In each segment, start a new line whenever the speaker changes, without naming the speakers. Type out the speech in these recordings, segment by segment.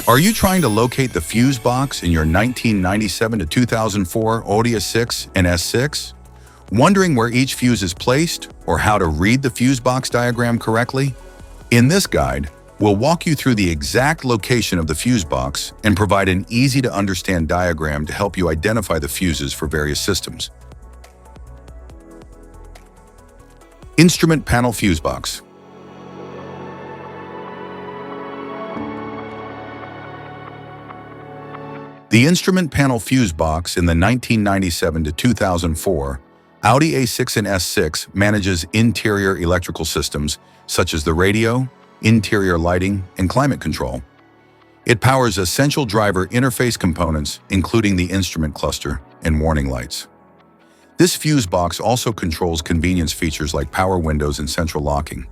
Are you trying to locate the fuse box in your 1997 to 2004 Audi A6 and S6? Wondering where each fuse is placed or how to read the fuse box diagram correctly? In this guide, we'll walk you through the exact location of the fuse box and provide an easy-to-understand diagram to help you identify the fuses for various systems. Instrument panel fuse box. The instrument panel fuse box in the 1997 to 2004 Audi A6 and S6 manages interior electrical systems such as the radio, interior lighting, and climate control. It powers essential driver interface components, including the instrument cluster and warning lights. This fuse box also controls convenience features like power windows and central locking.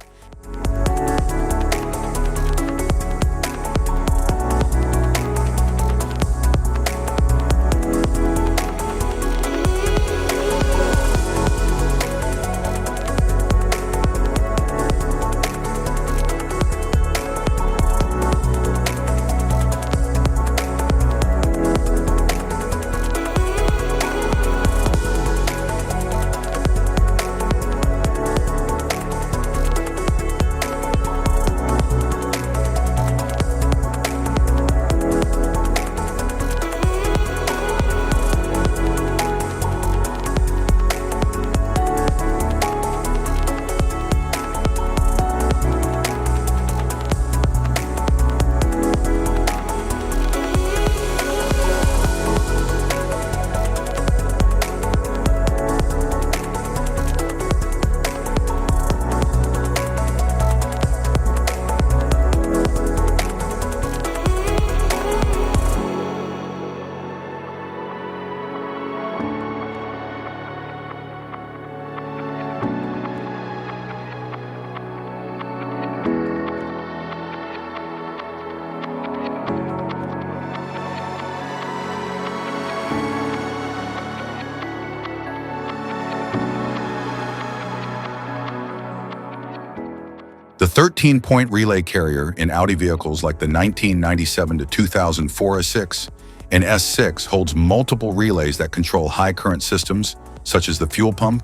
The 13-point relay carrier in Audi vehicles like the 1997 to 2004 A6 and S6 holds multiple relays that control high current systems such as the fuel pump,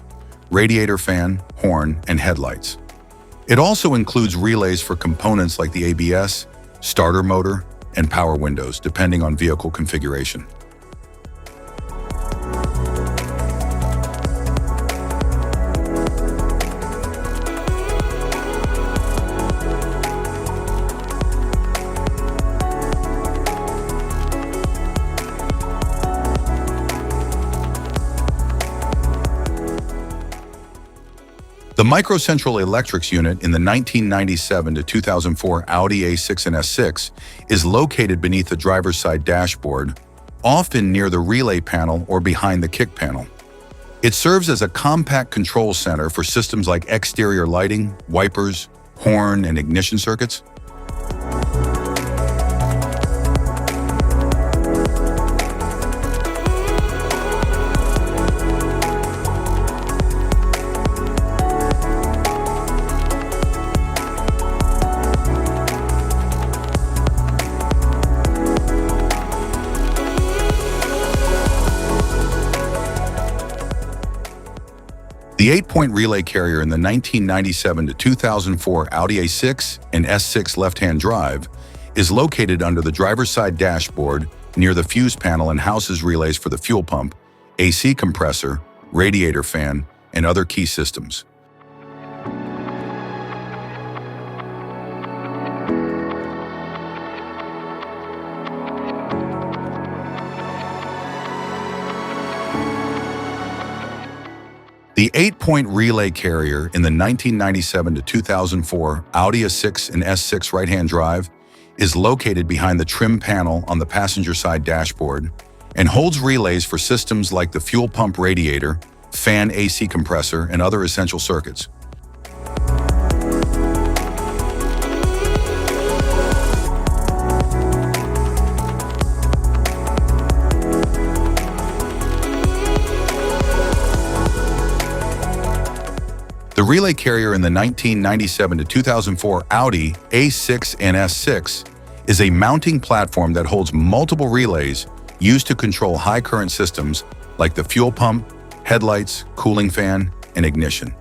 radiator fan, horn, and headlights. It also includes relays for components like the ABS, starter motor, and power windows, depending on vehicle configuration. The microcentral electrics unit in the 1997 to 2004 Audi A6 and S6 is located beneath the driver's side dashboard, often near the relay panel or behind the kick panel. It serves as a compact control center for systems like exterior lighting, wipers, horn, and ignition circuits. The 8-point relay carrier in the 1997 to 2004 Audi A6 and S6 left-hand drive is located under the driver's side dashboard near the fuse panel and houses relays for the fuel pump, AC compressor, radiator fan, and other key systems. The 8-point relay carrier in the 1997 to 2004 Audi A6 and S6 right-hand drive is located behind the trim panel on the passenger side dashboard and holds relays for systems like the fuel pump radiator, fan AC compressor, and other essential circuits. The relay carrier in the 1997 to 2004 Audi A6 and S6 is a mounting platform that holds multiple relays used to control high current systems like the fuel pump, headlights, cooling fan, and ignition.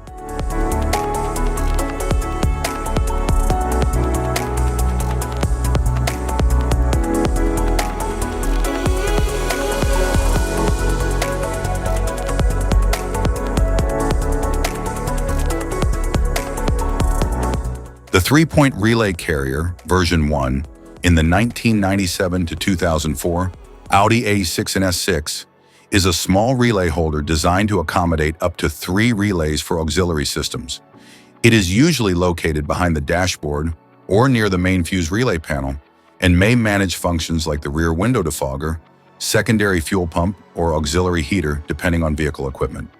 The 3-point relay carrier, version 1, in the 1997 to 2004 Audi A6 and S6, is a small relay holder designed to accommodate up to 3 relays for auxiliary systems. It is usually located behind the dashboard or near the main fuse relay panel and may manage functions like the rear window defogger, secondary fuel pump, or auxiliary heater, depending on vehicle equipment.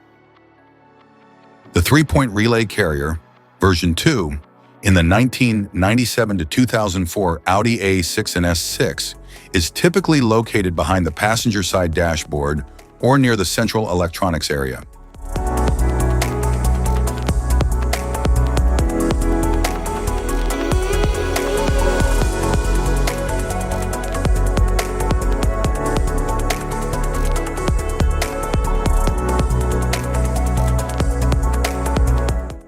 The 3-point relay carrier, version 2, in the 1997 to 2004 Audi A6 and S6, is typically located behind the passenger side dashboard or near the central electronics area.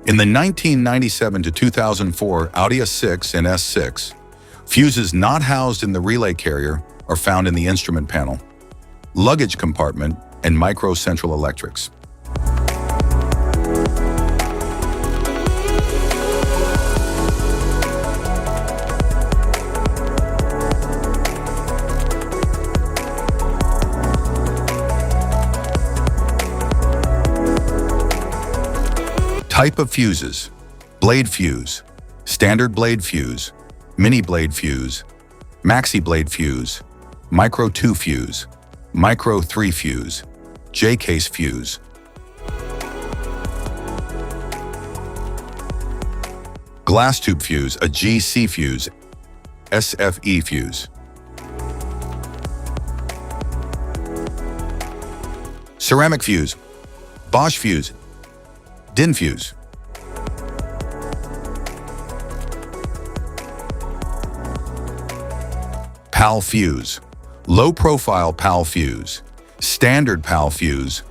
In the 1997 to 2004 Audi A6 and S6, fuses not housed in the relay carrier are found in the instrument panel, luggage compartment, and micro central electrics. Type of fuses: blade fuse, standard blade fuse, mini blade fuse, maxi blade fuse, micro 2 fuse, micro 3 fuse, J-case fuse. Glass tube fuse, a GC fuse, SFE fuse. Ceramic fuse, Bosch fuse, DIN fuse. PAL fuse, low profile PAL fuse, standard PAL fuse.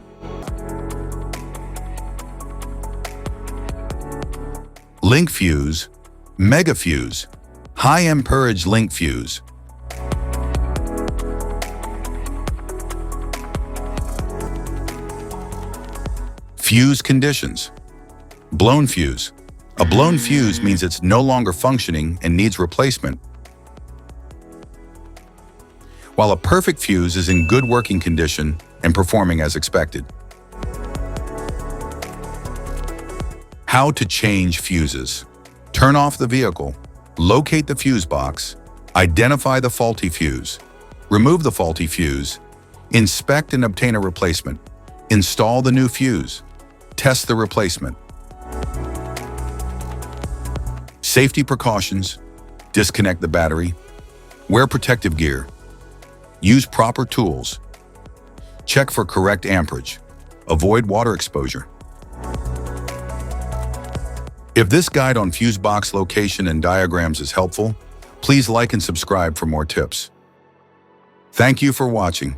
Link fuse, mega fuse, high amperage link fuse. Fuse conditions: blown fuse. A blown fuse means it's no longer functioning and needs replacement, while a perfect fuse is in good working condition and performing as expected. How to change fuses: turn off the vehicle, locate the fuse box, identify the faulty fuse, remove the faulty fuse, inspect and obtain a replacement, install the new fuse, test the replacement. Safety precautions: disconnect the battery, wear protective gear, use proper tools, check for correct amperage, avoid water exposure. If this guide on fuse box location and diagrams is helpful, please like and subscribe for more tips. Thank you for watching.